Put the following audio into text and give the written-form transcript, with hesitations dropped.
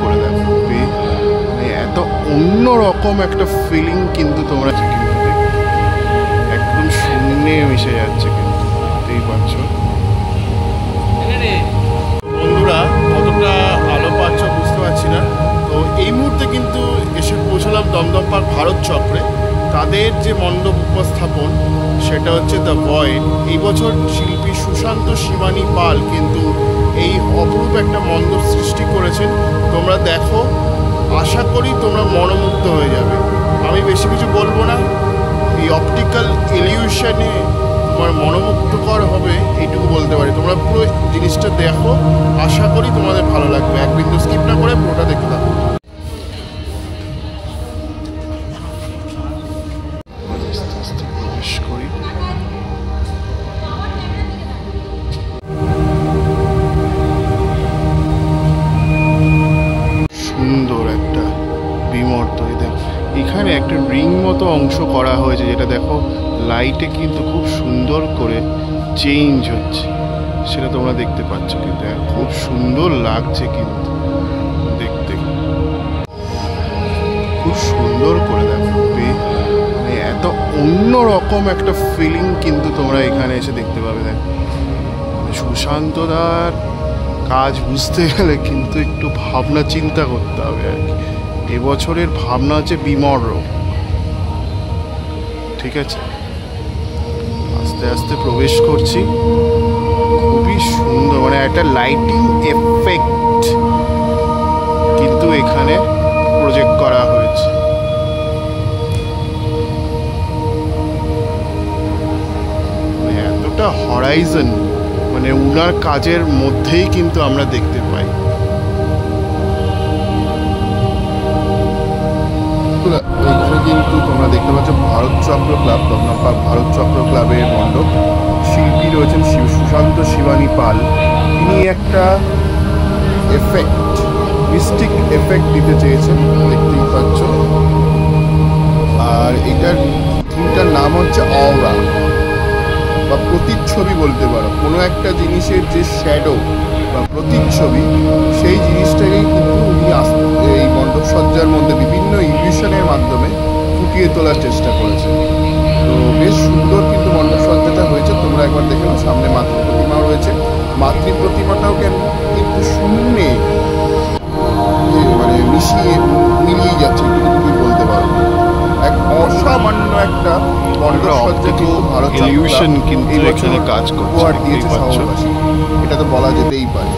করে দেখো, মানে এত অন্যরকম একটা ফিলিং কিন্তু তোমরা কিন্তু একদম শূন্যে মিশে যাচ্ছে, কিন্তু বুঝতেই পারছো বন্ধুরা কতটা আলো পাচ্ছ বুঝতে পারছি না। তো এই মুহূর্তে কিন্তু এসে পৌঁছলাম দমদম পার্ক ভারত চক্রে। তাদের যে মণ্ডপ উপস্থাপন সেটা হচ্ছে দ্য ভয়েড। এই বছর শিল্পী সুশান্ত শিবানী পাল কিন্তু এই অপরূপ একটা মণ্ডপ সৃষ্টি করেছেন। তোমরা দেখো, আশা করি তোমরা মনোমুগ্ধ হয়ে যাবে। আমি বেশি কিছু বলবো না, এই অপটিক্যাল ইলিউশনে তোমার মনোমুগ্ধকর হবে এইটুকু বলতে পারি। তোমরা পুরো জিনিসটা দেখো, আশা করি তোমাদের ভালো লাগবে। এক বিন্দু স্কিপ না করে পুরোটা দেখতে থাকো। সুন্দর একটা বিমর্ত, এখানে একটা রিং মতো অংশ করা হয়েছে, যেটা দেখো লাইটে কিন্তু খুব সুন্দর করে চেঞ্জ হচ্ছে, সেটা তোমরা দেখতে পাচ্ছ। কিন্তু খুব সুন্দর লাগছে কিন্তু দেখতে, খুব সুন্দর করে দেখো, মানে এত অন্যরকম একটা ফিলিং কিন্তু তোমরা এখানে এসে দেখতে পাবে। দেখো সুশান্তদার কাজ বুঝতে গেলে কিন্তু একটু ভাবনা চিন্তা করতে হবে আর কি। এবছরের ভাবনা হচ্ছে বিমর্ষ, ঠিক আছে? আস্তে আস্তে প্রবেশ করছি, খুবই সুন্দর, মানে একটা লাইটিং এফেক্ট কিন্তু এখানে প্রজেক্ট করা হয়েছে। মানে এতটা হরাইজন, মানে উনার কাজের মধ্যেই কিন্তু আমরা দেখতে পাই। এখানে কিন্তু তোমরা দেখতে পাচ্ছ ভারত চক্র ক্লাব, দমদম পার্ক ভারত চক্র ক্লাবের মণ্ডপ। শিল্পী রয়েছেন সুশান্ত শিবানী পাল। তিনি একটা এফেক্ট, মিস্টিক এফেক্ট দিতে চেয়েছেন, দেখতেই পাচ্ছ। আর এটার থিমটার নাম হচ্ছে অওরা বা প্রতিচ্ছবি বলতে পারো। কোনো একটা জিনিসের যে শ্যাডো বা প্রতিচ্ছবি, সেই জিনিসটাকেই কিন্তু উনি এই মণ্ডপ সজ্জার মধ্যে বিভিন্ন ইলিউশনের মাধ্যমে ফুটিয়ে তোলার চেষ্টা করেছেন। তো বেশ সুন্দর কিন্তু মণ্ডপ সজ্জাটা হয়েছে, তোমরা একবার দেখে নাও। সামনে মাতৃ প্রতিমাও রয়েছে, মাতৃ প্রতিমাটাও কিন্তু শূন্যে মানে মিলিয়ে যাচ্ছে, তুমি বলতে পারো। এক অসামান্য একটা মণ্ডপ সজ্জা কিন্তু ভারত ইলিউশন কিন্তু এখানে কাজ উপহার দিয়েছে শহরবাসী, এটা তো বলা যেতেই পারে।